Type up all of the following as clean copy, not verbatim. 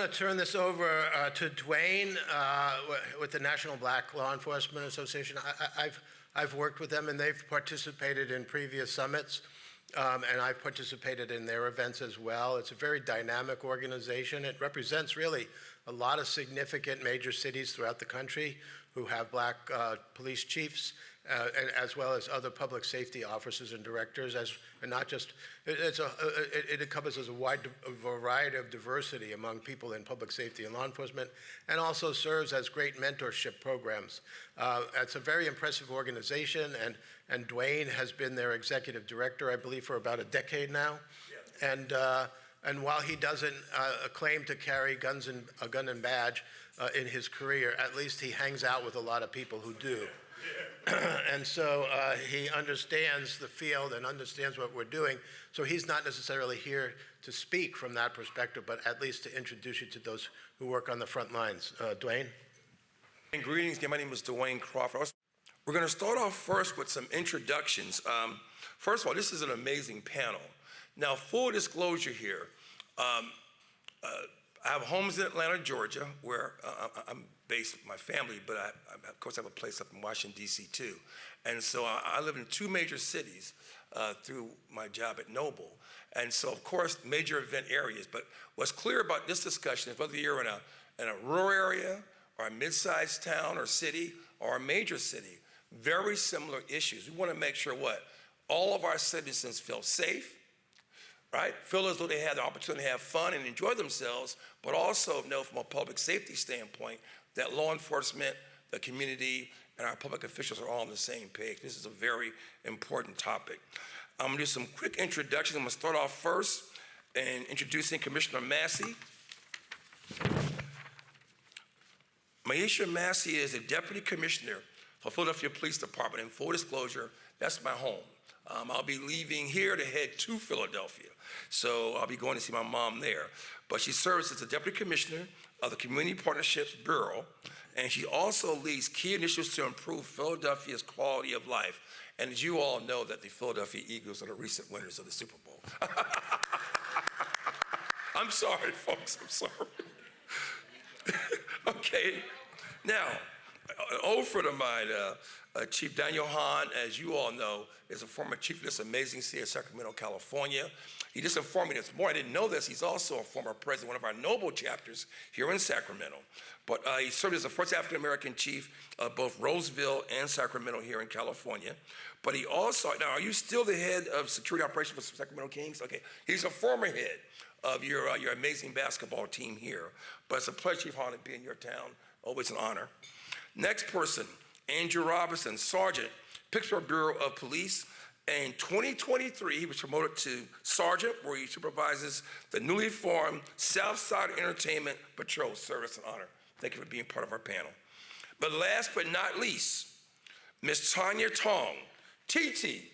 to turn this over to Dwayne with the National Black Law Enforcement Association. I've worked with them, and they've participated in previous summits, and I've participated in their events as well. It's a very dynamic organization. It represents really a lot of significant major cities throughout the country who have black police chiefs, and as well as other public safety officers and directors, and not just, it encompasses a wide variety of diversity among people in public safety and law enforcement, and also serves as great mentorship programs. It's a very impressive organization, and Dwayne has been their executive director, I believe, for about a decade now. Yeah. And while he doesn't claim to carry a gun and badge in his career, at least he hangs out with a lot of people who do. And so he understands the field and understands what we're doing. So he's not necessarily here to speak from that perspective, but at least to introduce you to those who work on the front lines. Dwayne? And greetings, my name is Dwayne Crawford. We're going to start off first with some introductions. First of all, this is an amazing panel. Now, full disclosure here, I have homes in Atlanta, Georgia, where I'm based with my family, but I of course, have a place up in Washington, D.C. too. And so I live in two major cities through my job at Noble. And so, of course, major event areas. But what's clear about this discussion is whether you're in a rural area or a mid-sized town or city or a major city, very similar issues. We want to make sure what? All of our citizens feel safe, right? Feel as though they have the opportunity to have fun and enjoy themselves, but also know from a public safety standpoint that law enforcement, the community, and our public officials are all on the same page. This is a very important topic. I'm gonna do some quick introductions. I'm gonna start off first in introducing Commissioner Massey. Maisha Massey is a Deputy Commissioner for Philadelphia Police Department. In full disclosure, that's my home. I'll be leaving here to head to Philadelphia. So I'll be going to see my mom there. But she serves as the Deputy Commissioner of the Community Partnerships Bureau, and she also leads key initiatives to improve Philadelphia's quality of life. And as you all know, that the Philadelphia Eagles are the recent winners of the Super Bowl. I'm sorry, folks, I'm sorry. Okay, now, an old friend of mine, Chief Daniel Hahn, as you all know, is a former chief of this amazing city of Sacramento, California. He just informed me this morning, I didn't know this, he's also a former president of one of our Noble chapters here in Sacramento. But he served as the first African-American chief of both Roseville and Sacramento here in California. But he also, now are you still the head of security operations for Sacramento Kings? Okay, he's a former head of your amazing basketball team here. But it's a pleasure, Chief Hahn, to be in your town, always an honor. Next person, Andrew Robinson, Sergeant, Pittsburgh Bureau of Police. In 2023, he was promoted to Sergeant, where he supervises the newly formed Southside Entertainment Patrol. Service and honor. Thank you for being part of our panel. But last but not least, Ms. Tanya Tong, TT.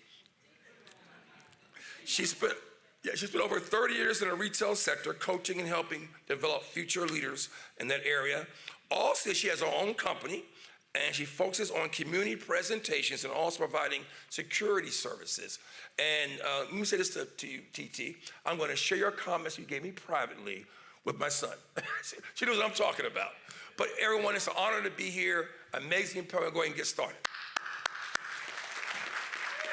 She spent over 30 years in the retail sector, coaching and helping develop future leaders in that area. Also, she has her own company, and she focuses on community presentations and also providing security services. And let me say this to you, TT. I'm going to share your comments you gave me privately with my son. She knows what I'm talking about. But everyone, it's an honor to be here. Amazing panel. We'll go ahead and get started.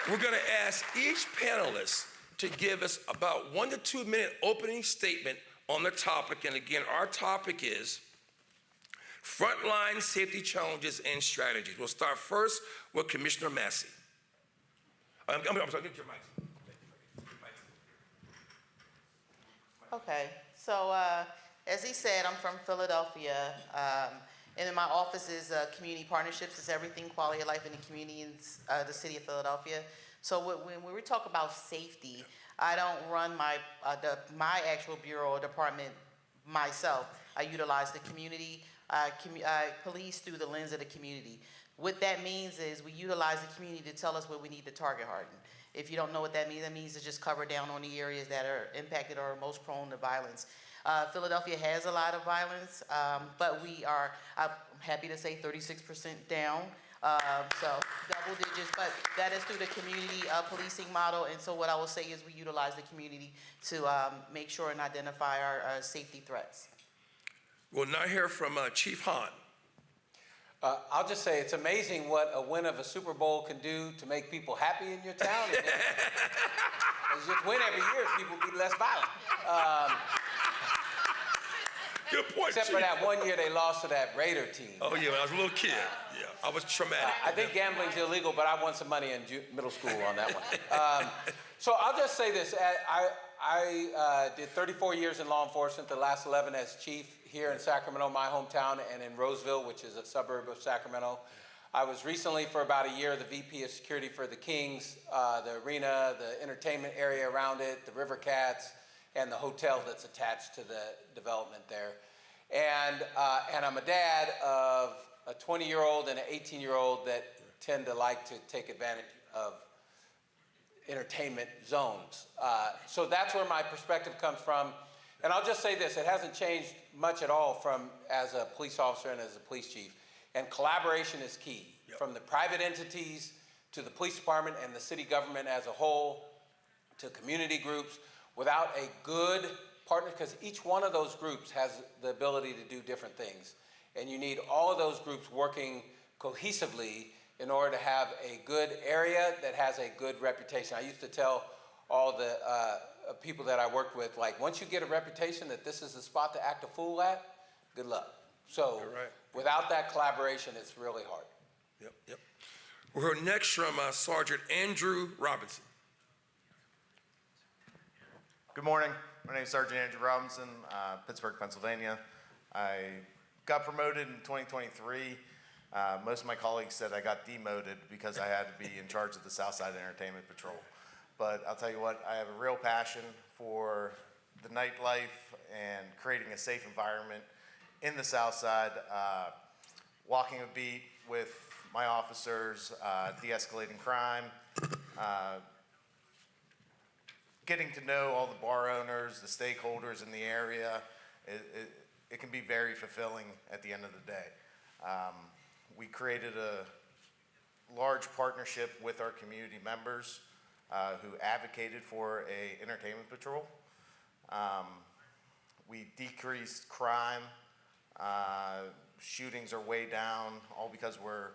We're going to ask each panelist to give us about 1 to 2 minute opening statement on the topic. And again, our topic is Frontline Safety Challenges and Strategies. We'll start first with Commissioner Massey. I'm sorry, get your mic. Okay, so as he said, I'm from Philadelphia, and in my office is community partnerships. It's everything quality of life in the community in the city of Philadelphia. So when we talk about safety, I don't run my actual bureau or department myself. I utilize the community. I police through the lens of the community. What that means is we utilize the community to tell us where we need to target harden. If you don't know what that means to just cover down on the areas that are impacted or most prone to violence. Philadelphia has a lot of violence, but I'm happy to say 36% down. So double digits, but that is through the community policing model. And so what I will say is we utilize the community to make sure and identify our safety threats. We'll now hear from Chief Hahn. I'll just say it's amazing what a win of a Super Bowl can do to make people happy in your town. And as you win every year, people be less violent. Good point, Except Chief. for that one year they lost to that Raider team. Oh, yeah, when I was a little kid. Yeah, I was traumatic. I think gambling's illegal, but I won some money in middle school on that one. So I'll just say this. I did 34 years in law enforcement, the last 11 as chief here in Sacramento, my hometown, and in Roseville, which is a suburb of Sacramento. I was recently, for about a year, the VP of security for the Kings, the arena, the entertainment area around it, the River Cats, and the hotel that's attached to the development there. And I'm a dad of a 20-year-old and an 18-year-old that tend to like to take advantage of entertainment zones. So that's where my perspective comes from. And I'll just say this, it hasn't changed much at all from as a police officer and as a police chief. And collaboration is key, from the private entities to the police department and the city government as a whole, to community groups. Without a good partner, because each one of those groups has the ability to do different things. And you need all of those groups working cohesively in order to have a good area that has a good reputation. I used to tell all the people that I worked with, like, once you get a reputation that this is the spot to act a fool at, good luck. So without that collaboration, it's really hard. Yep. We'll hear next from Sergeant Andrew Robinson. Good morning. My name is Sergeant Andrew Robinson, Pittsburgh, Pennsylvania. I got promoted in 2023. Most of my colleagues said I got demoted because I had to be in charge of the Southside Entertainment Patrol. But I'll tell you what, I have a real passion for the nightlife and creating a safe environment in the Southside, walking a beat with my officers, de-escalating crime, getting to know all the bar owners, the stakeholders in the area. It can be very fulfilling at the end of the day. We created a large partnership with our community members who advocated for an entertainment patrol. We decreased crime. Shootings are way down, all because we're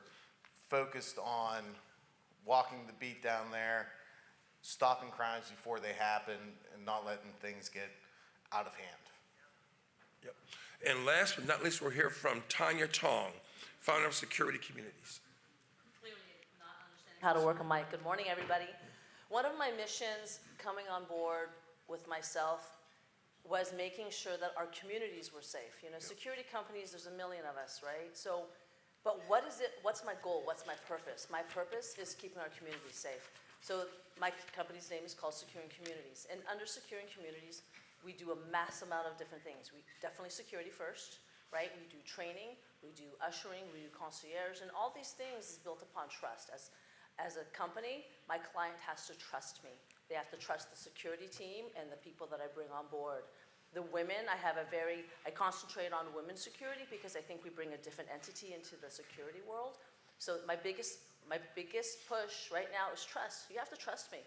focused on walking the beat down there, stopping crimes before they happen, and not letting things get out of hand. Yep. And last but not least, we'll hear from Tanya Tong, founder of Security Communities. How to work a mic. Good morning, everybody. One of my missions coming on board with myself was making sure that our communities were safe. You know, security companies, there's a million of us, right? So, but what is it, what's my goal? What's my purpose? My purpose is keeping our communities safe. So my company's name is called Securing Communities. And under Securing Communities, we do a mass amount of different things. We definitely security first, right? We do training, we do ushering, we do concierge, and all these things is built upon trust. As a company, my client has to trust me. They have to trust the security team and the people that I bring on board. The women, I concentrate on women's security because I think we bring a different entity into the security world. So my biggest push right now is trust. You have to trust me.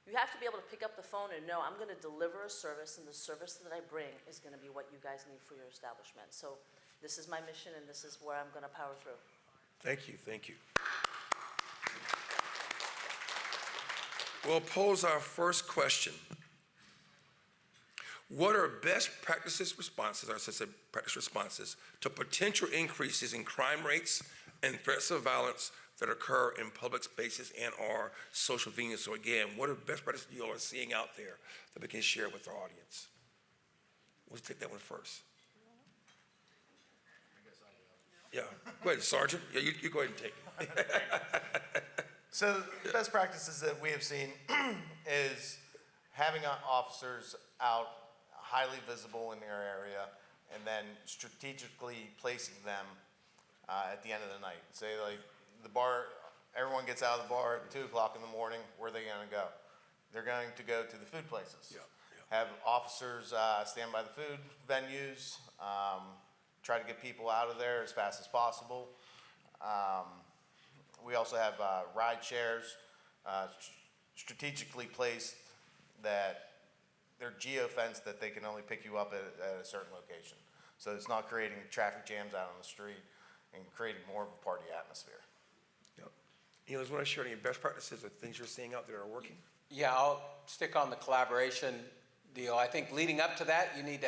You have to be able to pick up the phone and know I'm going to deliver a service, and the service that I bring is going to be what you guys need for your establishment. So this is my mission, and this is where I'm going to power through. Thank you. We'll pose our first question. What are best practices responses, or I should say practice responses, to potential increases in crime rates and threats of violence that occur in public spaces and or social venues? So again, what are best practices you all are seeing out there that we can share with our audience? Let's take that one first. Yeah, go ahead, Sergeant. Yeah, you go ahead and take it. So the best practices that we have seen is having officers out highly visible in their area and then strategically placing them at the end of the night. Say like the bar, everyone gets out of the bar at 2 o'clock in the morning, where are they gonna go? They're going to go to the food places. Have officers stand by the food venues, try to get people out of there as fast as possible. We also have ride shares strategically placed that they're geo-fenced that they can only pick you up at a certain location. So it's not creating traffic jams out on the street and creating more of a party atmosphere. Yep. You know, want to share any best practices or things you're seeing out there that are working? Yeah, I'll stick on the collaboration deal. I think leading up to that, you need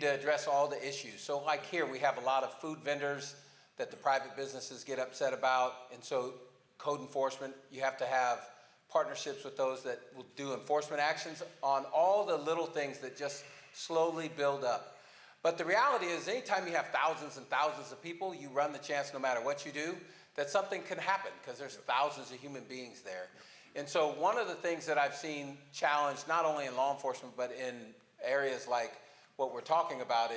to address all the issues. So like here, we have a lot of food vendors that the private businesses get upset about. And so code enforcement, you have to have partnerships with those that will do enforcement actions on all the little things that just slowly build up. But the reality is, anytime you have thousands and thousands of people, you run the chance, no matter what you do, that something can happen because there's thousands of human beings there. And so one of the things that I've seen challenged, not only in law enforcement, but in areas like what we're talking about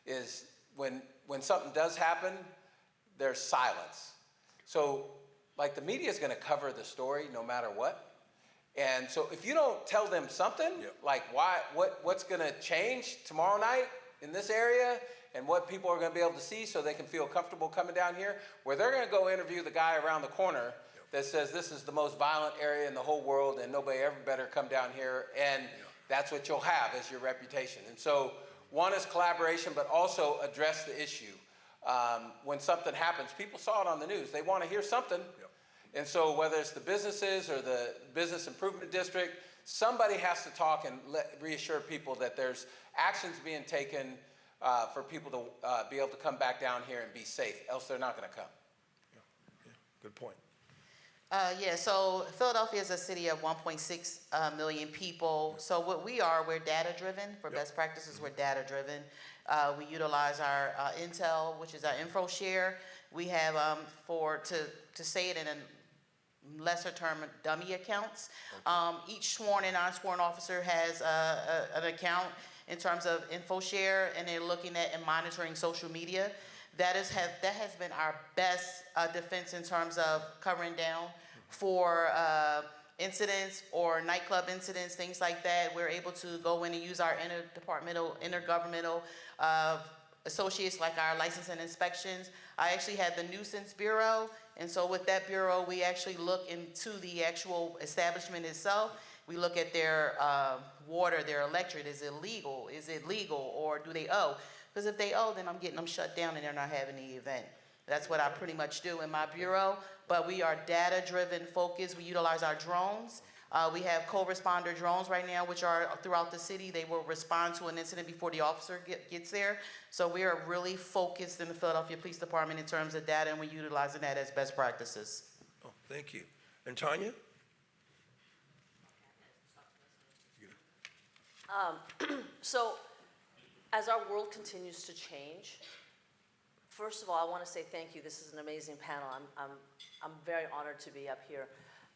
is when something does happen, there's silence. So like the media is going to cover the story no matter what. And so if you don't tell them something, like what's going to change tomorrow night in this area and what people are going to be able to see so they can feel comfortable coming down here, where they're going to go interview the guy around the corner that says this is the most violent area in the whole world and nobody ever better come down here, and that's what you'll have as your reputation. And so one is collaboration, but also address the issue. When something happens, people saw it on the news. They want to hear something. And so whether it's the businesses or the business improvement district, somebody has to talk and reassure people that there's actions being taken for people to be able to come back down here and be safe, else they're not going to come. Good point. So Philadelphia is a city of 1.6 million people. So what we're data-driven. For best practices, we're data-driven. We utilize our intel, which is our info share. We have, to say it in a lesser term, dummy accounts. Each sworn and non-sworn officer has an account in terms of info share, and they're looking at and monitoring social media. That has been our best defense in terms of covering down for incidents or nightclub incidents, things like that. We're able to go in and use our intergovernmental associates like our license and inspections. I actually had the nuisance bureau, and so with that bureau, we actually look into the actual establishment itself. We look at their water, their electric. Is it legal? Is it legal, or do they owe? Because if they owe, then I'm getting them shut down and they're not having the event. That's what I pretty much do in my bureau. But we are data-driven focused. We utilize our drones. We have co-responder drones right now, which are throughout the city. They will respond to an incident before the officer gets there. So we are really focused in the Philadelphia Police Department in terms of data, and we're utilizing that as best practices. Oh, thank you. And Tanya? So, as our world continues to change, first of all, I want to say thank you. This is an amazing panel. I'm very honored to be up here.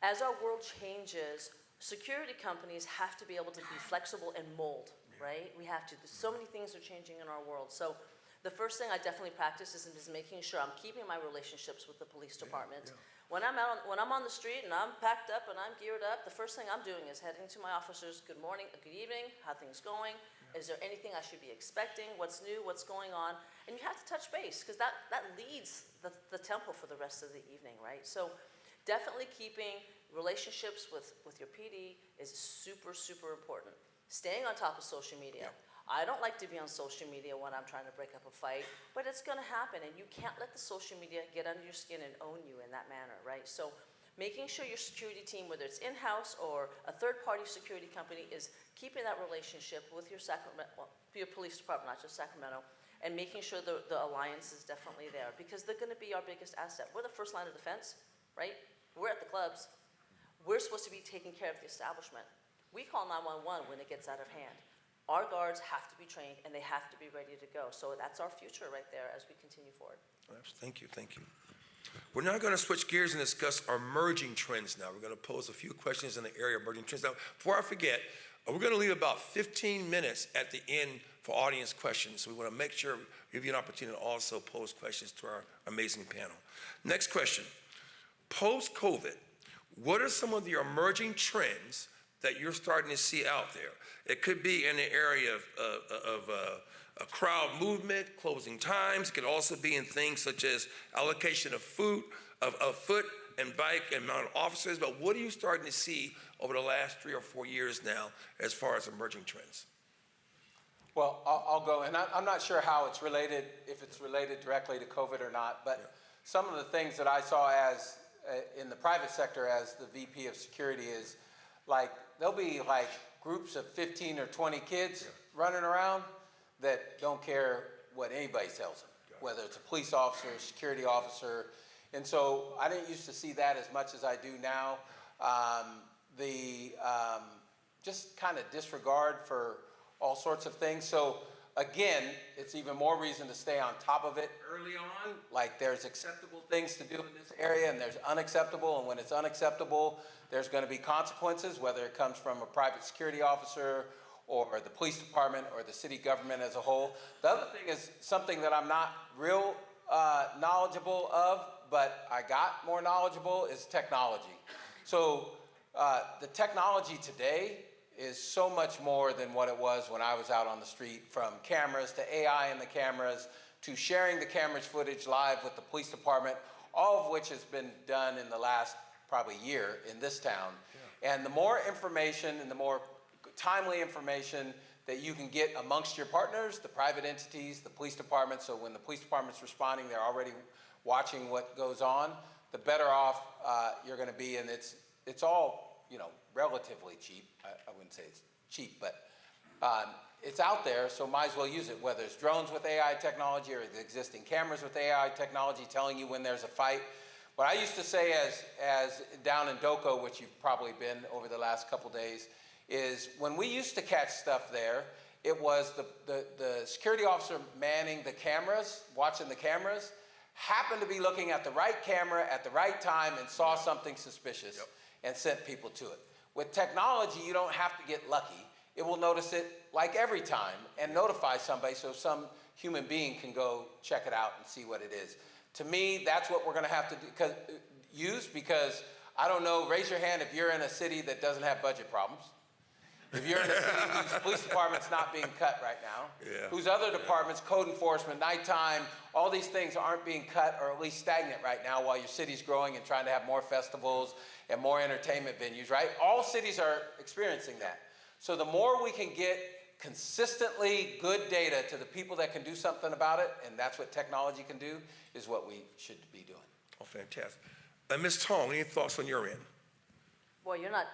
As our world changes, security companies have to be able to be flexible and mold, right? We have to. So many things are changing in our world. So the first thing I definitely practice is making sure I'm keeping my relationships with the police department. When I'm on the street and I'm packed up and I'm geared up, the first thing I'm doing is heading to my officers, good morning, good evening, how things going? Is there anything I should be expecting? What's new? What's going on? And you have to touch base because that leads the tempo for the rest of the evening, right? So definitely keeping relationships with your PD is super, super important. Staying on top of social media. I don't like to be on social media when I'm trying to break up a fight, but it's going to happen, and you can't let the social media get under your skin and own you in that manner, right? So making sure your security team, whether it's in-house or a third-party security company, is keeping that relationship with your police department, not just Sacramento, and making sure the alliance is definitely there, because they're going to be our biggest asset. We're the first line of defense, right? We're at the clubs. We're supposed to be taking care of the establishment. We call 911 when it gets out of hand. Our guards have to be trained, and they have to be ready to go. So that's our future right there as we continue forward. Thank you, thank you. We're now going to switch gears and discuss our emerging trends now. We're going to pose a few questions in the area of emerging trends. Now, before I forget, we're going to leave about 15 minutes at the end for audience questions. So we want to make sure we give you an opportunity to also pose questions to our amazing panel. Next question. Post-COVID, what are some of the emerging trends that you're starting to see out there? It could be in the area of a crowd movement, closing times. It could also be in things such as allocation of foot and bike and amount of officers. But what are you starting to see over the last 3 or 4 years now as far as emerging trends? Well, I'll go, and I'm not sure how it's related, if it's related directly to COVID or not, but some of the things that I saw as, in the private sector as the VP of security is, like, there'll be like groups of 15 or 20 kids running around that don't care what anybody tells them, whether it's a police officer, a security officer. And so I didn't used to see that as much as I do now. Just kind of disregard for all sorts of things. So again, it's even more reason to stay on top of it early on. Like, there's acceptable things to do in this area and there's unacceptable. And when it's unacceptable, there's going to be consequences, whether it comes from a private security officer or the police department or the city government as a whole. The other thing is something that I'm not real knowledgeable of, but I got more knowledgeable, is technology. So the technology today is so much more than what it was when I was out on the street, from cameras to AI in the cameras to sharing the camera's footage live with the police department, all of which has been done in the last probably year in this town. Yeah. And the more information and the more timely information that you can get amongst your partners, the private entities, the police department, so when the police department's responding, they're already watching what goes on, the better off you're going to be. And it's all, you know, relatively cheap. I wouldn't say it's cheap, but it's out there, so might as well use it, whether it's drones with AI technology or the existing cameras with AI technology telling you when there's a fight. What I used to say as down in Doco, which you've probably been over the last couple days, is when we used to catch stuff there, it was the security officer manning the cameras, watching the cameras, happened to be looking at the right camera at the right time and saw something suspicious and sent people to it. With technology, you don't have to get lucky. It will notice it like every time and notify somebody so some human being can go check it out and see what it is. To me, that's what we're going to have to use, because I don't know, raise your hand if you're in a city that doesn't have budget problems. If you're in a city whose police department's not being cut right now, whose other departments, code enforcement, nighttime, all these things aren't being cut or at least stagnant right now while your city's growing and trying to have more festivals and more entertainment venues, right? All cities are experiencing that. So the more we can get consistently good data to the people that can do something about it, and that's what technology can do, is what we should be doing. Oh, fantastic. Ms. Tong, any thoughts on your end? Boy, you're not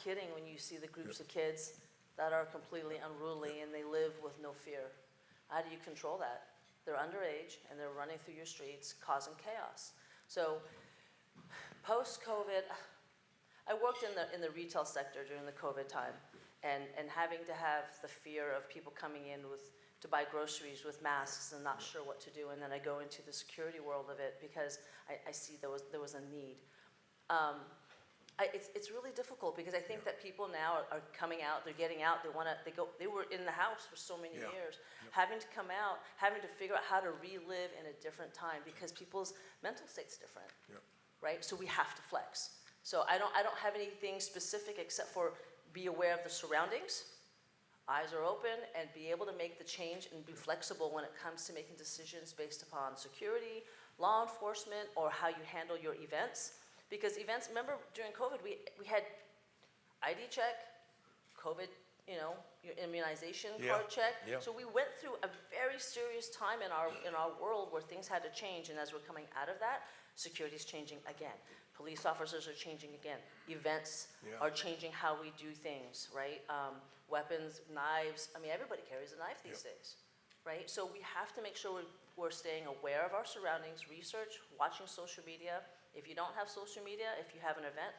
kidding when you see the groups of kids that are completely unruly and they live with no fear. How do you control that? They're underage and they're running through your streets causing chaos. So post-COVID, I worked in the retail sector during the COVID time, and having to have the fear of people coming in to buy groceries with masks and not sure what to do, and then I go into the security world of it because I see there was a need. It's really difficult because I think that people now are coming out, they're getting out, they were in the house for so many years, having to come out, having to figure out how to relive in a different time because people's mental state's different, right? So we have to flex. So I don't have anything specific except for be aware of the surroundings, eyes are open, and be able to make the change and be flexible when it comes to making decisions based upon security, law enforcement, or how you handle your events. Because events, remember during COVID, we had ID check, COVID, your immunization card check. So we went through a very serious time in our world where things had to change, and as we're coming out of that, security is changing again. Police officers are changing again. Events are changing how we do things, right? Weapons, knives, everybody carries a knife these days, right? So we have to make sure we're staying aware of our surroundings, research, watching social media. If you don't have social media, if you have an event,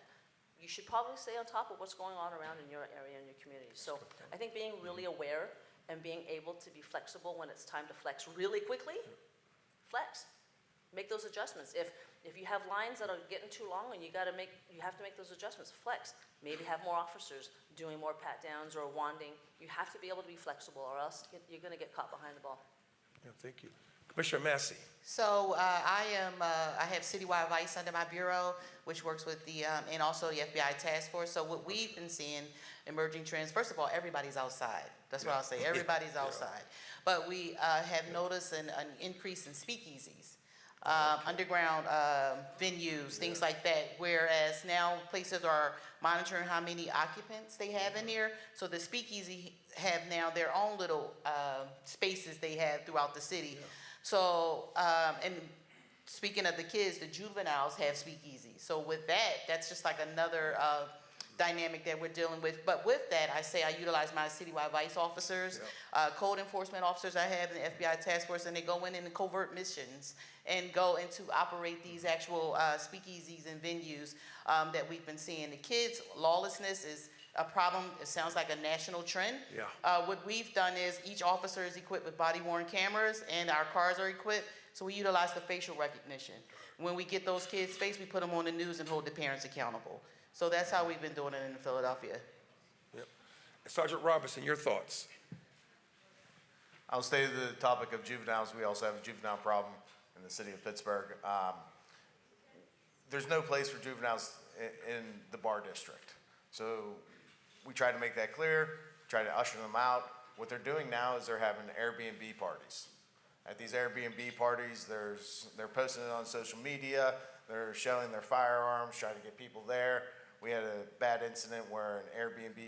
you should probably stay on top of what's going on around in your area and your community. So I think being really aware and being able to be flexible when it's time to flex really quickly, flex. Make those adjustments. If you have lines that are getting too long and you have to make those adjustments, flex. Maybe have more officers doing more pat downs or wanding. You have to be able to be flexible, or else you're going to get caught behind the ball. Yeah, thank you. Commissioner Massey. So I have citywide vice under my bureau, which works with and also the FBI task force. So what we've been seeing, emerging trends, first of all, everybody's outside. That's what I'll say, everybody's outside. But we have noticed an increase in speakeasies. underground venues, things like that. Whereas now places are monitoring how many occupants they have in there. So the speakeasy have now their own little spaces they have throughout the city. So, and speaking of the kids, the juveniles have speakeasy. So with that, that's just like another dynamic that we're dealing with. But with that, I say I utilize my citywide vice officers, code enforcement officers I have in the FBI task force, and they go in covert missions and go into operate these actual speakeasies and venues that we've been seeing. The kids' lawlessness is a problem. It sounds like a national trend. What we've done is each officer is equipped with body-worn cameras, and our cars are equipped, so we utilize the facial recognition. When we get those kids' face, we put them on the news and hold the parents accountable. So that's how we've been doing it in Philadelphia. Yep. Sergeant Robinson, your thoughts? I'll stay to the topic of juveniles. We also have a juvenile problem in the city of Pittsburgh. There's no place for juveniles in the bar district. So we try to make that clear, try to usher them out. What they're doing now is they're having Airbnb parties. At these Airbnb parties, they're posting it on social media, they're showing their firearms, trying to get people there. We had a bad incident where an Airbnb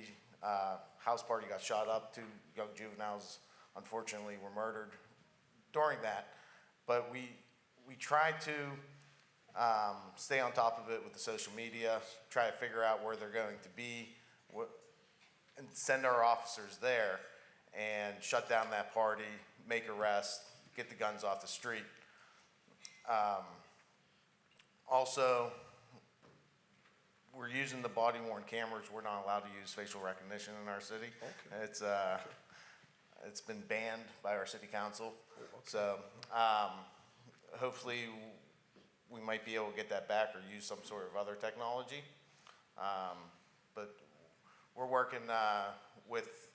house party got shot up. 2 young juveniles, unfortunately, were murdered during that. But we try to stay on top of it with the social media, try to figure out where they're going to be, and send our officers there and shut down that party, make arrests, get the guns off the street. Also, we're using the body-worn cameras. We're not allowed to use facial recognition in our city. Okay. It's been banned by our city council. Okay. So hopefully we might be able to get that back or use some sort of other technology. But we're working with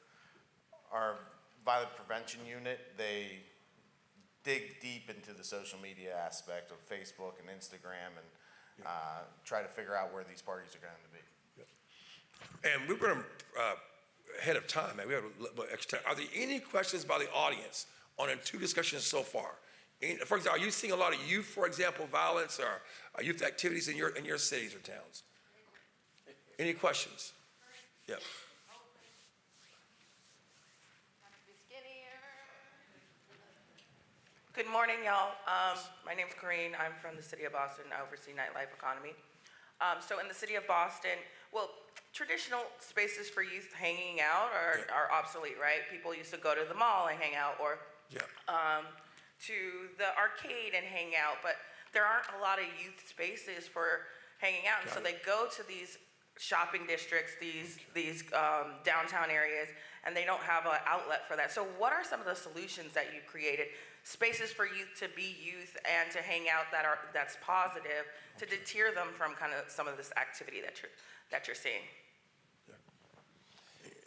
our violent prevention unit. They dig deep into the social media aspect of Facebook and Instagram and try to figure out where these parties are going to be. And we're going to, ahead of time, man, we have a little bit extra time. Are there any questions by the audience on the 2 discussions so far? For example, are you seeing a lot of youth, for example, violence or youth activities in your cities or towns? Any questions? Yep. Good morning, y'all. My name's Corrine. I'm from the city of Boston. I oversee nightlife economy. So in the city of Boston, well, traditional spaces for youth hanging out are obsolete, right? People used to go to the mall and hang out, or to the arcade and hang out, but there aren't a lot of youth spaces for hanging out. And so they go to these shopping districts, these downtown areas, and they don't have an outlet for that. So what are some of the solutions that you've created? Spaces for youth to be youth and to hang out that's positive, to deter them from kind of some of this activity that you're seeing.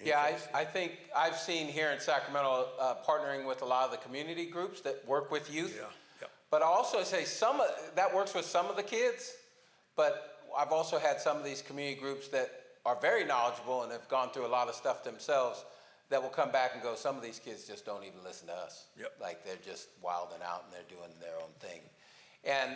Yeah, I think I've seen here in Sacramento partnering with a lot of the community groups that work with youth. But I also say that works with some of the kids, but I've also had some of these community groups that are very knowledgeable and have gone through a lot of stuff themselves that will come back and go, some of these kids just don't even listen to us. Like they're just wilding out and they're doing their own thing. And,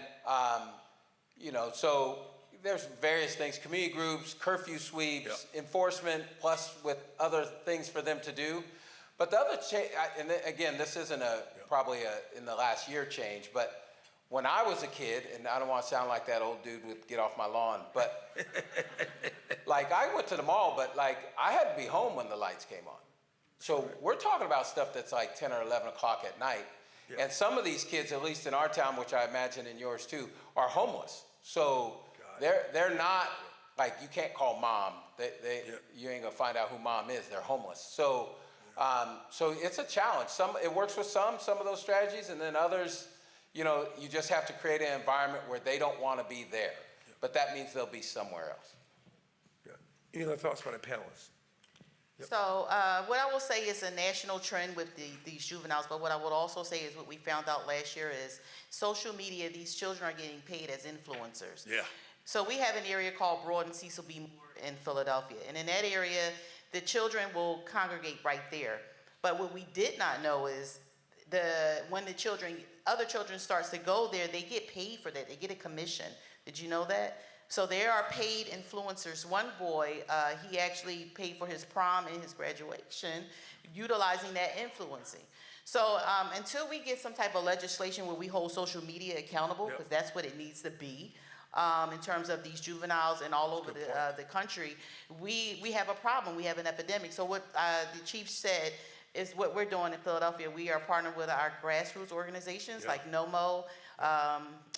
so there's various things, community groups, curfew sweeps, enforcement, plus with other things for them to do. But the other change, and again, this isn't probably in the last year change, but when I was a kid, and I don't want to sound like that old dude with get off my lawn, but like I went to the mall, but like I had to be home when the lights came on. So we're talking about stuff that's like 10 or 11 o'clock at night. And some of these kids, at least in our town, which I imagine in yours too, are homeless. So they're not, like you can't call mom. You ain't gonna find out who mom is. They're homeless. So it's a challenge. It works with some of those strategies, and then others, you just have to create an environment where they don't want to be there. But that means they'll be somewhere else. Any other thoughts from the panelists? So what I will say is a national trend with these juveniles, but what I would also say is what we found out last year is social media, these children are getting paid as influencers. So we have an area called Broad and Cecil B. Moore in Philadelphia, and in that area, the children will congregate right there. But what we did not know is when the children other children starts to go there, they get paid for that. They get a commission. Did you know that? So there are paid influencers. One boy, he actually paid for his prom and his graduation utilizing that influencing. So until we get some type of legislation where we hold social media accountable, because that's what it needs to be, in terms of these juveniles and all over the country, we have a problem. We have an epidemic. So what the chief said is what we're doing in Philadelphia. We are partnering with our grassroots organizations like NOMO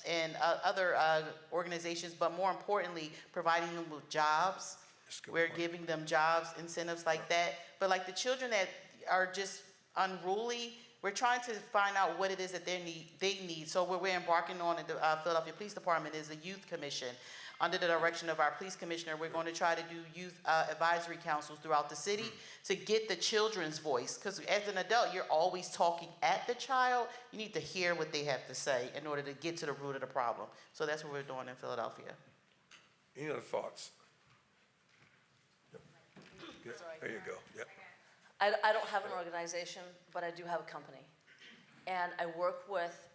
and other organizations, but more importantly, providing them with jobs. We're giving them jobs, incentives like that. But like the children that are just unruly, we're trying to find out what it is that they need. So what we're embarking on in the Philadelphia Police Department is a youth commission. Under the direction of our police commissioner, we're going to try to do youth advisory councils throughout the city to get the children's voice. Because as an adult, you're always talking at the child. You need to hear what they have to say in order to get to the root of the problem. So that's what we're doing in Philadelphia. Any other thoughts? Yeah, there you go. Yep. I don't have an organization, but I do have a company. And I work with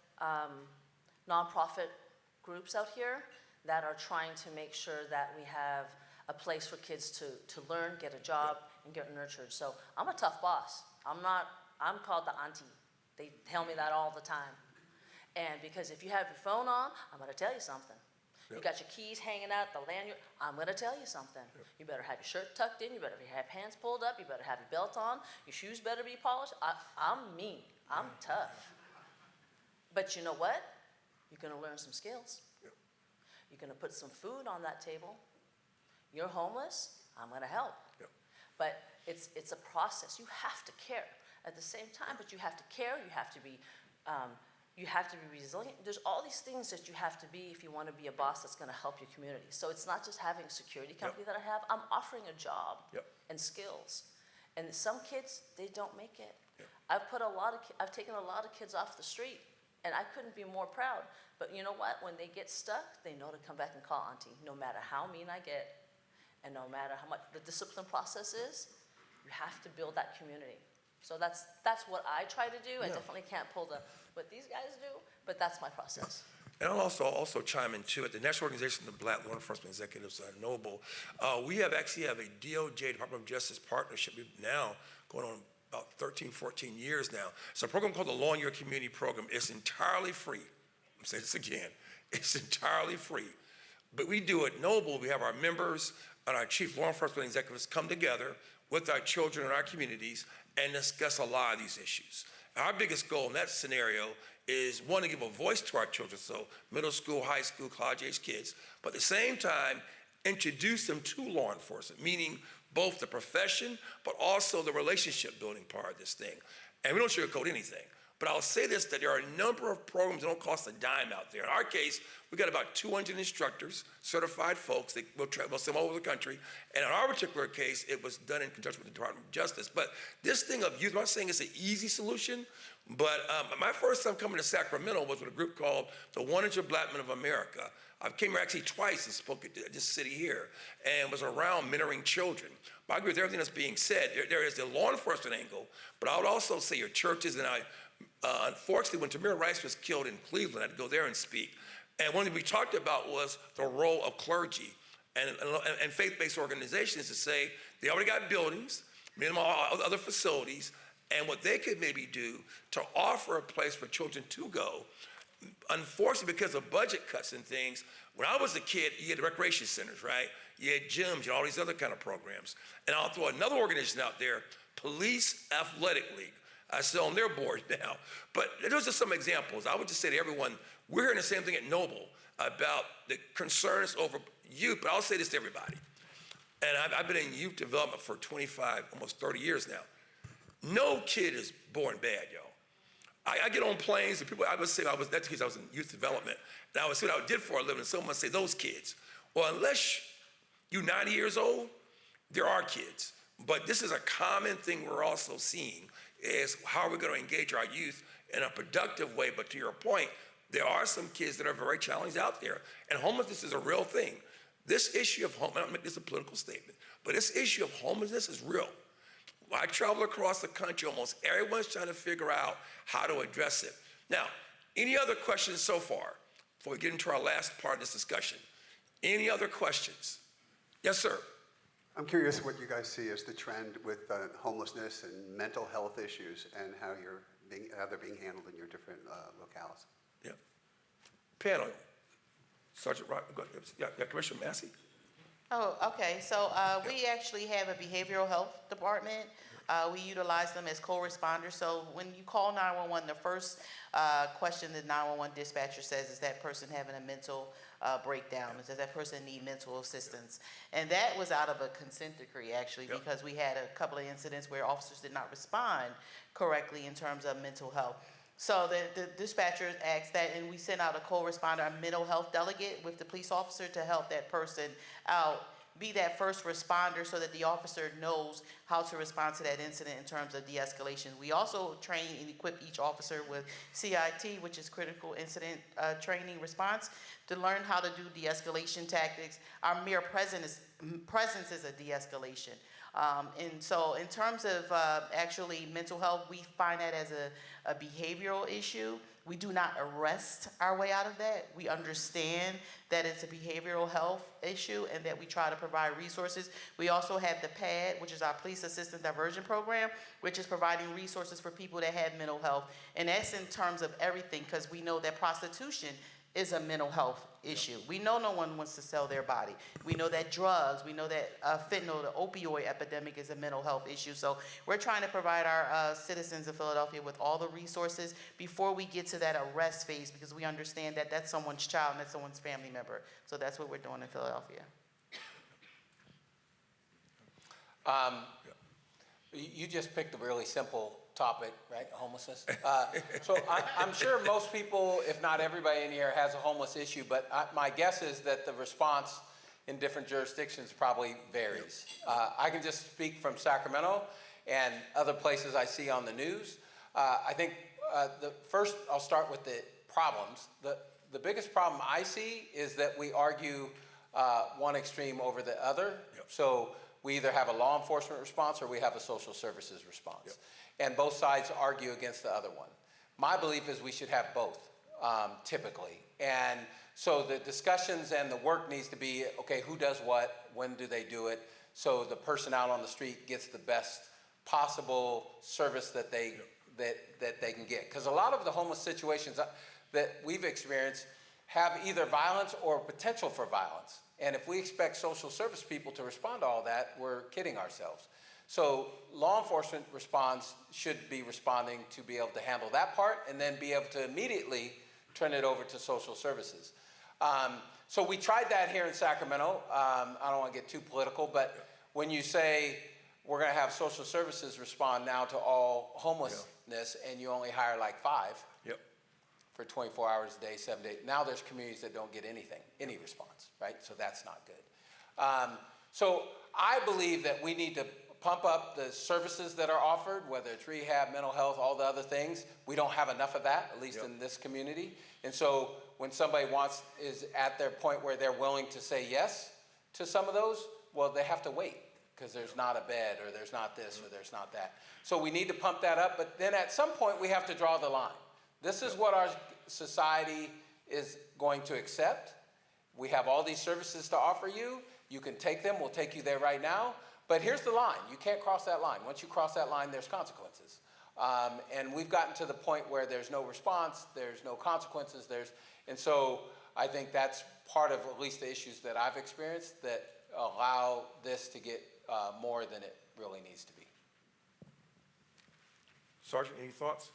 nonprofit groups out here that are trying to make sure that we have a place for kids to learn, get a job, and get nurtured. So I'm a tough boss. I'm called the auntie. They tell me that all the time. And because if you have your phone on, I'm gonna tell you something. You got your keys hanging out, the lanyard, I'm gonna tell you something. You better have your shirt tucked in, you better have hands pulled up, you better have your belt on, your shoes better be polished. I'm mean, I'm tough. But you know what? You're gonna learn some skills. You're gonna put some food on that table. You're homeless, I'm gonna help. But it's a process. You have to care at the same time, but you have to care, you have to be resilient. There's all these things that you have to be if you want to be a boss that's going to help your community. So it's not just having a security company that I have. I'm offering a job and skills. And some kids, they don't make it. I've taken a lot of kids off the street, and I couldn't be more proud. But you know what? When they get stuck, they know to come back and call auntie, no matter how mean I get, and no matter how much the discipline process is. You have to build that community. So that's what I try to do. I definitely can't pull what these guys do, but that's my process. And I'll also chime in too. At the National Organization of the Black Law Enforcement Executives, NOBLE, we actually have a DOJ, Department of Justice partnership now going on about 13, 14 years now. It's a program called the Law in Your Community Program. It's entirely free. I'm saying this again. It's entirely free. But we do it NOBLE. We have our members and our chief law enforcement executives come together with our children and our communities and discuss a lot of these issues. Our biggest goal in that scenario is, one, to give a voice to our children, so middle school, high school, college-age kids, but at the same time, introduce them to law enforcement, meaning both the profession, but also the relationship building part of this thing. And we don't sugarcoat anything. But I'll say this, that there are a number of programs that don't cost a dime out there. In our case, we got about 200 instructors, certified folks that will send all over the country. And in our particular case, it was done in conjunction with the Department of Justice. But this thing of youth, I'm not saying it's an easy solution, but my first time coming to Sacramento was with a group called the 100 Black Men of America. I came here actually twice and spoke at this city here and was around mentoring children. But I agree with everything that's being said. There is the law enforcement angle, but I would also say your churches, and unfortunately, when Tamir Rice was killed in Cleveland, I had to go there and speak. And one thing we talked about was the role of clergy and faith-based organizations to say they already got buildings, minimal other facilities, and what they could maybe do to offer a place for children to go. Unfortunately, because of budget cuts and things, when I was a kid, you had recreation centers, right? You had gyms, you had all these other kind of programs. And I'll throw another organization out there, Police Athletic League. I sit on their board now. But those are some examples. I would just say to everyone, we're hearing the same thing at NOBLE about the concerns over youth, but I'll say this to everybody. And I've been in youth development for 25, almost 30 years now. No kid is born bad, y'all. I get on planes and people, I would say, that's because I was in youth development, and I would say what I did for a living, and someone would say, those kids. Well, unless you're 90 years old, there are kids. But this is a common thing we're also seeing, is how are we going to engage our youth in a productive way. But to your point, there are some kids that are very challenged out there, and homelessness is a real thing. This issue of homelessness, I don't make this a political statement, but this issue of homelessness is real. I travel across the country, almost everyone's trying to figure out how to address it. Now, any other questions so far before we get into our last part of this discussion? Any other questions? Yes, sir. I'm curious what you guys see as the trend with homelessness and mental health issues and how they're being handled in your different locales. Yeah. Panel. Sergeant Rock, yeah, Commissioner Massey. Oh, okay. So we actually have a behavioral health department. We utilize them as co-responders. So when you call 911, the first question the 911 dispatcher says, is that person having a mental breakdown? Does that person need mental assistance? And that was out of a consent decree, actually, because we had a couple of incidents where officers did not respond correctly in terms of mental health. So the dispatchers asked that, and we sent out a co-responder, a mental health delegate with the police officer to help that person out, be that first responder so that the officer knows how to respond to that incident in terms of de-escalation. We also train and equip each officer with CIT, which is critical incident training response, to learn how to do de-escalation tactics. Our mere presence is a de-escalation. And so in terms of actually mental health, we find that as a behavioral issue. We do not arrest our way out of that. We understand that it's a behavioral health issue and that we try to provide resources. We also have the PAD, which is our Police Assistant Diversion Program, which is providing resources for people that have mental health. And that's in terms of everything, because we know that prostitution is a mental health issue. We know no one wants to sell their body. We know that drugs, we know that fentanyl, the opioid epidemic, is a mental health issue. So we're trying to provide our citizens of Philadelphia with all the resources before we get to that arrest phase, because we understand that that's someone's child and that's someone's family member. So that's what we're doing in Philadelphia. You just picked a really simple topic, right? Homelessness. So I'm sure most people, if not everybody in here, has a homeless issue, but my guess is that the response in different jurisdictions probably varies. I can just speak from Sacramento and other places I see on the news. I think first I'll start with the problems. The biggest problem I see is that we argue one extreme over the other. Yep. So we either have a law enforcement response or we have a social services response. Yep. And both sides argue against the other one. My belief is we should have both, typically. And so the discussions and the work needs to be, okay, who does what, when do they do it, so the person out on the street gets the best possible service that they, that they can get. Because a lot of the homeless situations that we've experienced have either violence or potential for violence. And if we expect social service people to respond to all that, we're kidding ourselves. So law enforcement response should be responding to be able to handle that part and then be able to immediately turn it over to social services. So we tried that here in Sacramento. I don't want to get too political, but when you say we're going to have social services respond now to all homelessness and you only hire like 5 for 24 hours a day, 7 days, now there's communities that don't get anything, any response, right? So that's not good. So I believe that we need to pump up the services that are offered, whether it's rehab, mental health, all the other things. We don't have enough of that, at least in this community. And so when somebody is at their point where they're willing to say yes to some of those, well, they have to wait because there's not a bed or there's not this or there's not that. So we need to pump that up, but then at some point we have to draw the line. This is what our society is going to accept. We have all these services to offer you. You can take them. We'll take you there right now. But here's the line. You can't cross that line. Once you cross that line, there's consequences. And we've gotten to the point where there's no response, there's no consequences, and so I think that's part of at least the issues that I've experienced that allow this to get more than it really needs to be. Sergeant, any thoughts?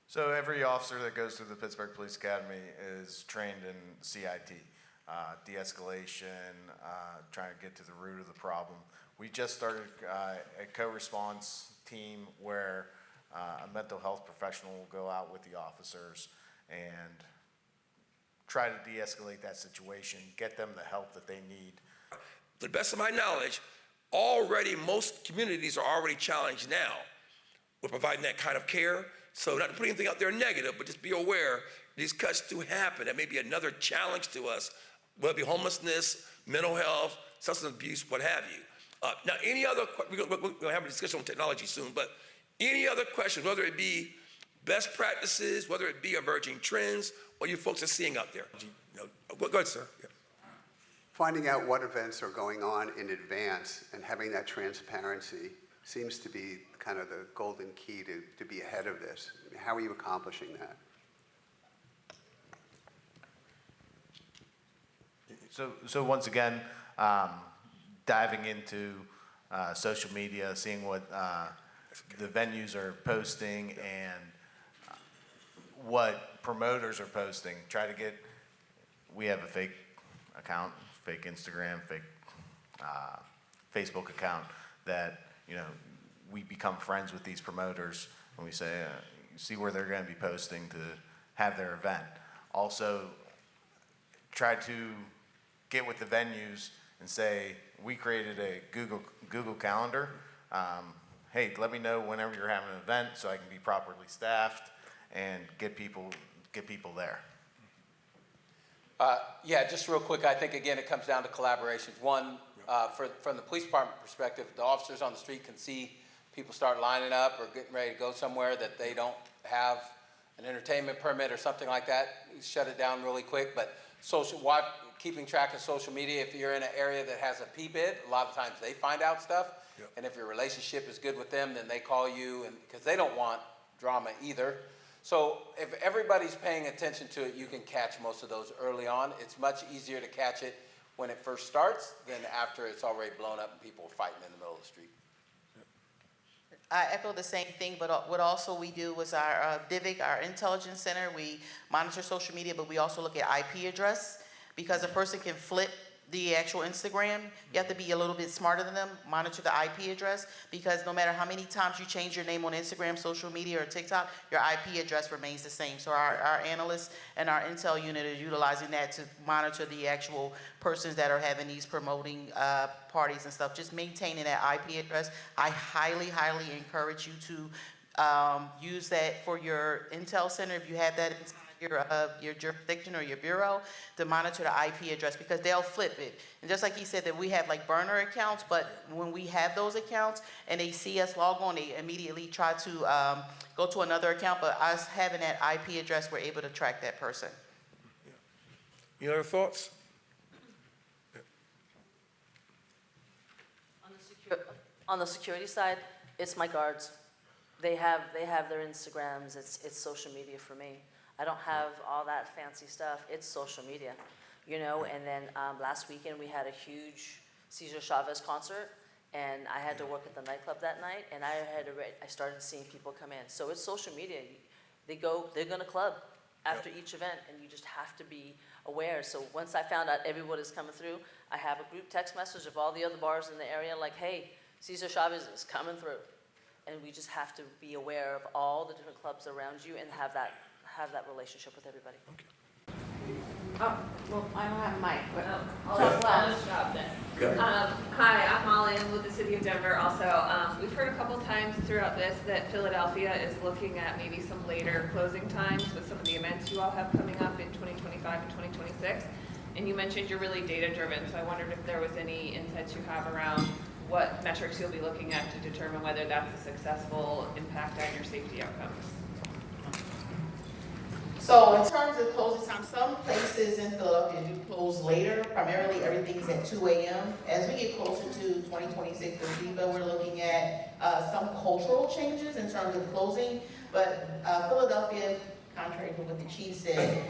So every officer that goes through the Pittsburgh Police Academy is trained in CIT, de-escalation, trying to get to the root of the problem. We just started a co-response team where a mental health professional will go out with the officers and try to de-escalate that situation, get them the help that they need. To the best of my knowledge, already most communities are already challenged now with providing that kind of care. So not to put anything out there negative, but just be aware these cuts do happen. That may be another challenge to us, whether it be homelessness, mental health, substance abuse, what have you. Now, any other, we're going to have a discussion on technology soon, but any other questions, whether it be best practices, whether it be emerging trends, or you folks are seeing out there? Go ahead, sir. Yeah. Finding out what events are going on in advance and having that transparency seems to be kind of the golden key to be ahead of this. How are you accomplishing that? So once again, diving into social media, seeing what the venues are posting and what promoters are posting. We have a fake account, fake Instagram, fake Facebook account that, we become friends with these promoters and we say, see where they're going to be posting to have their event. Also, try to get with the venues and say, we created a Google Calendar. Hey, let me know whenever you're having an event so I can be properly staffed and get people there. Yeah, just real quick, I think, again, it comes down to collaborations. One, from the police department perspective, the officers on the street can see people start lining up or getting ready to go somewhere that they don't have an entertainment permit or something like that. You shut it down really quick. But keeping track of social media, if you're in an area that has a P-bid, a lot of times they find out stuff. Yep. And if your relationship is good with them, then they call you, and because they don't want drama either. So if everybody's paying attention to it, you can catch most of those early on. It's much easier to catch it when it first starts than after it's already blown up and people are fighting in the middle of the street. I echo the same thing, but what also we do is our DIVIC, our intelligence center, we monitor social media, but we also look at IP address, because a person can flip the actual Instagram. You have to be a little bit smarter than them, monitor the IP address, because no matter how many times you change your name on Instagram, social media, or TikTok, your IP address remains the same. So our analysts and our intel unit is utilizing that to monitor the actual persons that are having these promoting parties and stuff. Just maintaining that IP address. I highly, highly encourage you to use that for your intel center if you have that inside your jurisdiction or your bureau, to monitor the IP address, because they'll flip it. And just like he said, that we have like burner accounts, but when we have those accounts and they see us log on, they immediately try to go to another account. But us having that IP address, we're able to track that person. Yeah. Any other thoughts? On the security side, it's my guards. They have their Instagrams. It's social media for me. I don't have all that fancy stuff. It's social media, And then last weekend we had a huge Cesar Chavez concert, and I had to work at the nightclub that night, and I started seeing people come in. So it's social media. They're gonna club after each event, and you just have to be aware. So once I found out everyone is coming through, I have a group text message of all the other bars in the area, like, hey, Cesar Chavez is coming through, and we just have to be aware of all the different clubs around you and have that relationship with everybody. Okay. Oh, well, I don't have a mic, but I'll just stop then. hi, I'm Molly. I'm with the City of Denver also. We've heard a couple times throughout this that Philadelphia is looking at maybe some later closing times with some of the events you all have coming up in 2025 and 2026. And you mentioned you're really data-driven, so I wondered if there was any insights you have around what metrics you'll be looking at to determine whether that's a successful impact on your safety outcomes. So in terms of closing time, some places in Philadelphia do close later. Primarily everything's at 2 a.m. As we get closer to 2026 with FIFA, we're looking at some cultural changes in terms of closing. But Philadelphia, contrary to what the chief said,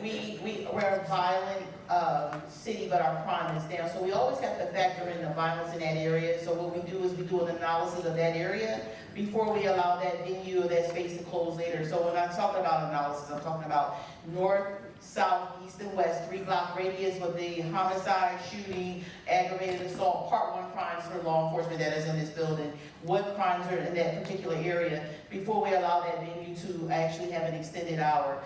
we're a violent city, but our crime is down. So we always have to factor in the violence in that area. So what we do is we do an analysis of that area before we allow that venue or that space to close later. So when I'm talking about analysis, I'm talking about north, south, east, and west, 3-block radius with the homicide, shooting, aggravated assault, part 1 crimes for law enforcement that is in this building, what crimes are in that particular area before we allow that venue to actually have an extended hour.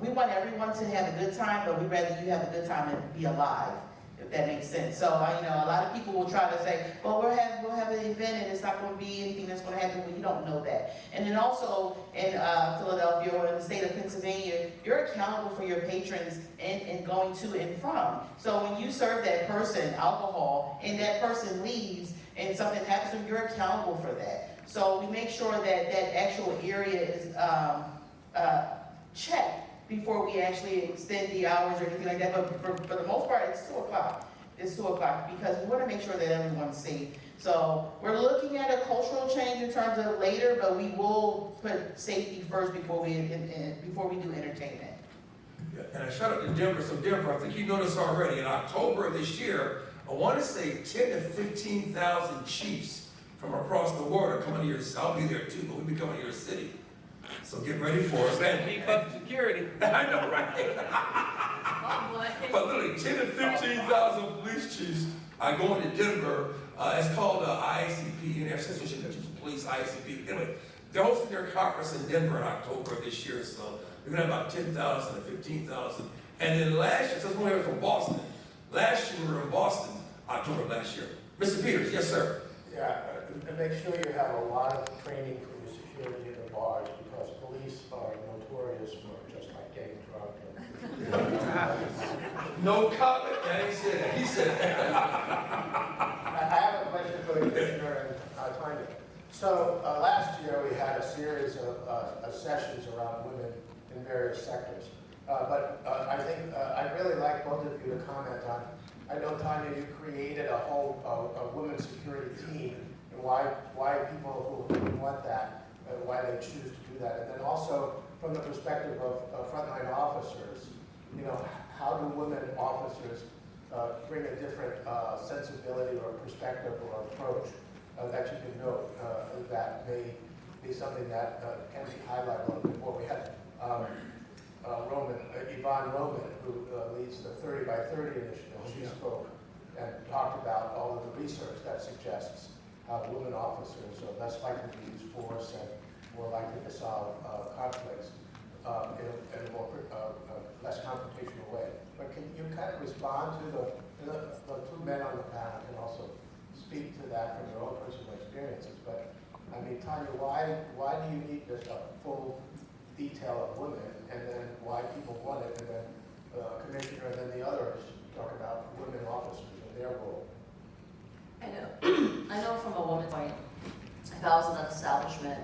We want everyone to have a good time, but we'd rather you have a good time and be alive, if that makes sense. So, a lot of people will try to say, well, we'll have an event and it's not going to be anything that's going to happen. Well, you don't know that. And then also in Philadelphia or in the state of Pennsylvania, you're accountable for your patrons and going to and from. So when you serve that person alcohol and that person leaves and something happens to them, you're accountable for that. So we make sure that that actual area is checked before we actually extend the hours or anything like that. But for the most part, it's 2 o'clock. It's 2 o'clock because we want to make sure that everyone's safe. So we're looking at a cultural change in terms of later, but we will put safety first before we do entertainment. Yeah, and I shout out to Denver. So Denver, I think you know this already. In October of this year, I want to say 10 to 15,000 chiefs from across the world are coming to your city. I'll be there too, but we'll be coming to your city. So get ready for us. And beef up security. I know, right? Oh, boy. But literally, 10 to 15,000 police chiefs are going to Denver. It's called IACP, International Association of Police, IACP. Anyway, they're hosting their conference in Denver in October of this year. So we're going to have about 10,000 to 15,000. And then last year, so it's one from Boston. Last year, we were in Boston, October of last year. Mr. Peters, yes, sir. Yeah, and make sure you have a lot of training for your security in the bars because police are notorious for just like getting drunk. No comment. I didn't say that. He said that. I have a question for the commissioner and Tanya. So last year we had a series of sessions around women in various sectors. But I think I'd really like both of you to comment on, I know, Tanya, you created a whole a women's security team, and why people who want that, why they choose to do that. And then also, from the perspective of frontline officers, you know, how do women officers bring a different sensibility or perspective or approach that you can note that may be something that can be highlighted a little bit more. We had Yvonne Roman, who leads the 30 by 30 initiative. She spoke and talked about all of the research that suggests how women officers are less likely to use force and more likely to solve conflicts in a more less confrontational way. But can you kind of respond to the two men on the panel and also speak to that from your own personal experiences? But I mean, Tanya, why do you need this full detail of women, and then why people want it, and then Commissioner, and then the others talk about women officers and their role? I know from a woman's point, if I was in an establishment,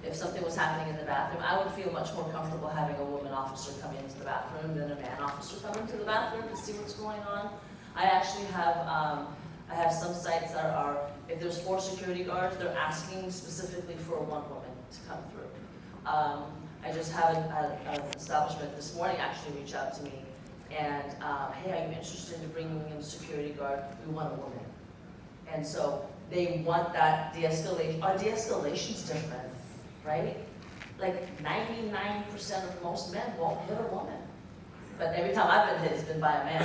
if something was happening in the bathroom, I would feel much more comfortable having a woman officer come into the bathroom than a man officer come into the bathroom to see what's going on. I actually have, I have some sites that are, if there's 4 security guards, they're asking specifically for one woman to come through. I just had an establishment this morning actually reach out to me and, hey, are you interested in bringing in a security guard? We want a woman. And so they want that de-escalation. Our de-escalation's different, right? Like 99% of most men won't hit a woman. But every time I've been hit, it's been by a man.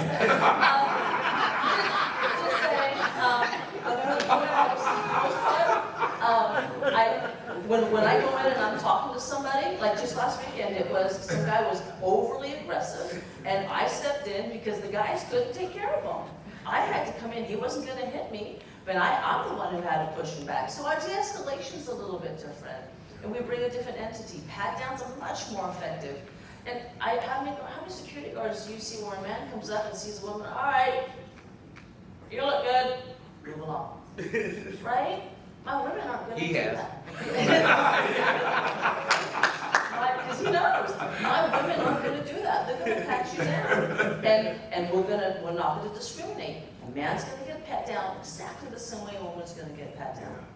Just saying, when I go in and I'm talking to somebody, like just last weekend, some guy was overly aggressive, and I stepped in because the guys couldn't take care of him. I had to come in. He wasn't going to hit me, but I'm the one who had to push him back. So our de-escalation is a little bit different, and we bring a different entity. Pat-downs are much more effective. And how many security guards do you see where a man comes up and sees a woman, all right, you look good, move along, right? My women aren't going to do that. Because he knows, my women aren't going to do that. They're going to pat you down. And we're not going to discriminate. A man's going to get pat down exactly the same way a woman's going to get pat down.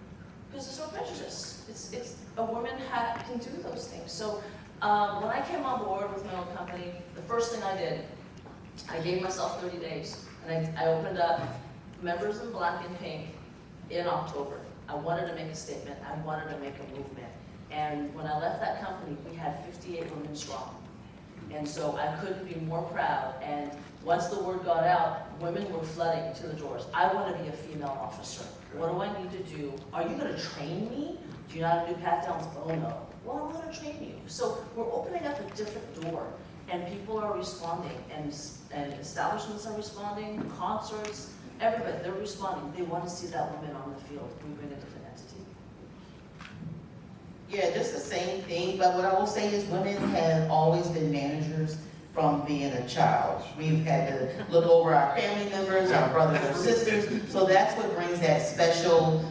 Because there's no prejudice. It's a woman can do those things. So when I came on board with my own company, the first thing I did, I gave myself 30 days. And I opened up Members in Black and Pink in October. I wanted to make a statement. I wanted to make a movement. And when I left that company, we had 58 women strong. And so I couldn't be more proud. And once the word got out, women were flooding to the doors. I want to be a female officer. What do I need to do? Are you going to train me? Do you know how to do pat-downs? Oh, no. Well, I'm going to train you. So we're opening up a different door. And people are responding. And establishments are responding. Concerts. Everybody, they're responding. They want to see that woman on the field. We bring a different entity. Yeah, just the same thing, but what I will say is women have always been managers. from being a child. We've had to look over our family members, our brothers or sisters, so that's what brings that special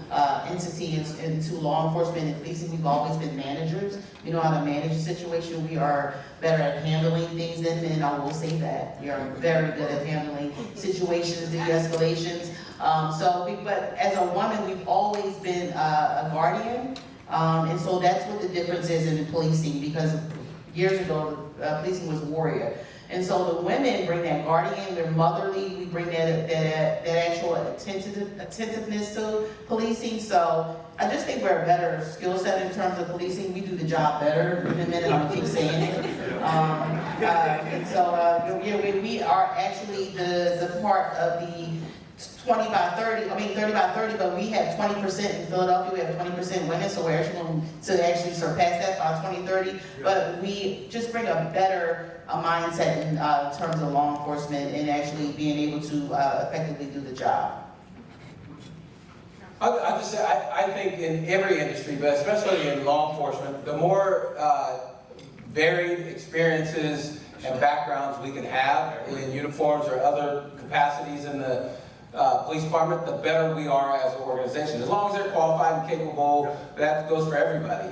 entity into law enforcement and policing. We've always been managers. We know how to manage a situation. We are better at handling things than men, I will say that. We are very good at handling situations, de-escalations. But as a woman, we've always been a guardian, and so that's what the difference is in policing, because years ago, policing was warrior. And so the women bring that guardian, they're motherly, we bring that actual attentiveness to policing. So I just think we're a better skill set in terms of policing. We do the job better in a minute, I'm gonna keep saying it. We are actually the part of the 30 by 30, but we have 20% in Philadelphia, we have 20% women, so we're actually going to actually surpass that by 2030. But we just bring a better mindset in terms of law enforcement and actually being able to effectively do the job. I'll just say, I think in every industry, but especially in law enforcement, the more varied experiences and backgrounds we can have in uniforms or other capacities in the police department, the better we are as an organization. As long as they're qualified and capable, that goes for everybody.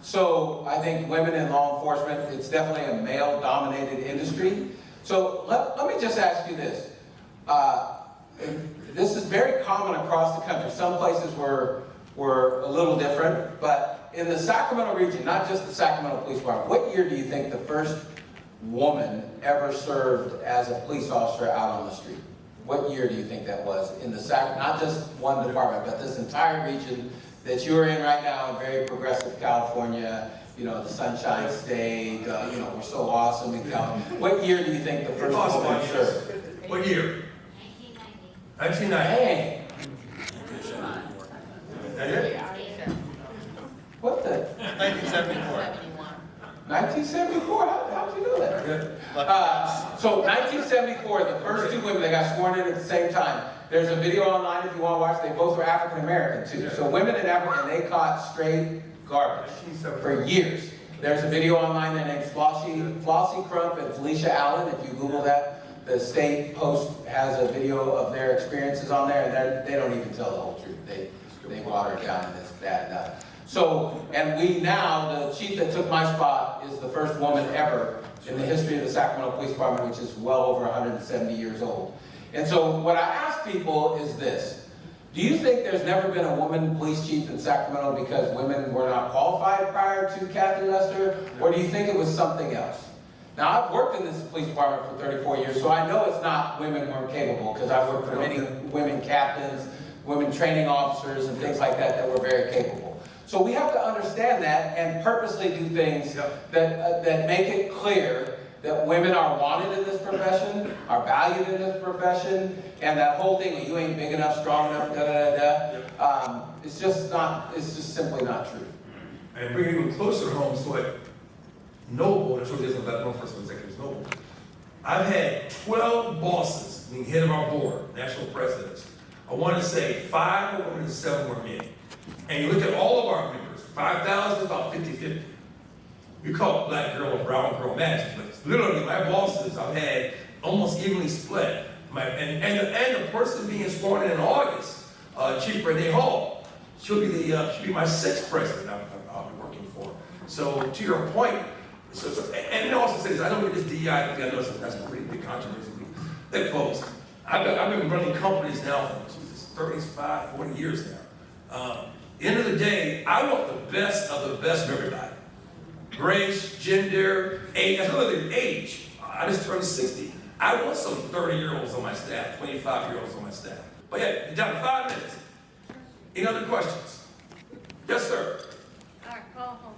So I think women in law enforcement, it's definitely a male-dominated industry. So let me just ask you this. This is very common across the country. Some places were a little different, but in the Sacramento region, not just the Sacramento Police Department, what year do you think the first woman ever served as a police officer out on the street? What year do you think that was in the not just one department, but this entire region that you're in right now in very progressive California, you know, the Sunshine State, you know, we're so awesome in California. What year do you think the first woman served? What year? 1990. Hey, Yeah. what the? 1974. 1974? How'd you know that? So 1974, the first two women that got sworn in at the same time. There's a video online if you want to watch. They both were African American too. So women in Africa, and they caught straight garbage for years. There's a video online. Their name's Flossie Crump and Felicia Allen. If you Google that, the State Post has a video of their experiences on there, and they don't even tell the whole truth. They water it down, and it's bad enough. So, and we now, the chief that took my spot is the first woman ever in the history of the Sacramento Police Department, which is well over 170 years old. And so what I ask people is this: do you think there's never been a woman police chief in Sacramento because women were not qualified prior to Kathy Lester, or do you think it was something else? Now, I've worked in this police department for 34 years, so I know it's not women weren't capable, because I've worked for many women captains, women training officers, and things like that were very capable. So we have to understand that and purposely do things that make it clear that women are wanted in this profession, are valued in this profession, and that whole thing, you ain't big enough, strong enough, it's just simply not true. And bring it even closer home, so it noble, that's what it is about law enforcement executives, noble. I've had 12 bosses, being head of our board, national presidents. I want to say 5 were women and 7 were men. And you look at all of our members, 5,000 is about 50-50. We call it black girl or brown girl magic, but literally my bosses I've had almost evenly split. And the person being sworn in August, Chief Renee Hall, she'll be my 6th president I'll be working for. So to your point, and also say this, I don't get this DEI thing, I know that's a pretty big controversy. Look, folks, I've been running companies now for 35, 40 years now. At the end of the day, I want the best of the best of everybody. Race, gender, age, that's another thing, age. I just turned 60. I want some 30-year-olds on my staff, 25-year-olds on my staff. But yeah, you got 5 minutes. Any other questions? Yes, sir. All right, call home.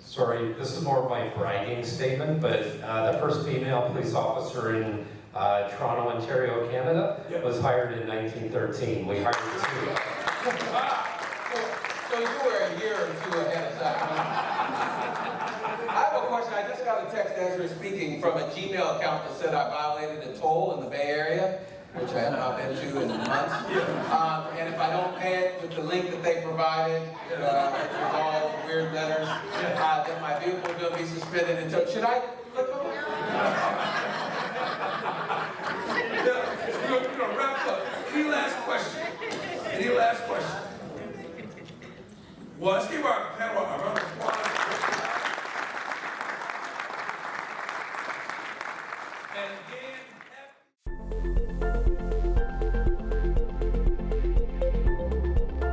Sorry, this is more of my bragging statement, but the first female police officer in Toronto, Ontario, Canada was hired in 1913. We hired 2. So you were a year or 2 ahead of Sacramento. I have a question. I just got a text as we're speaking from a Gmail account that said I violated a toll in the Bay Area, which I have not been to in months. And if I don't pay it with the link that they provided, it's all weird letters that my vehicle will be suspended until, should I click on it? We're gonna wrap up. Any last question? Any last question? Well, let's give our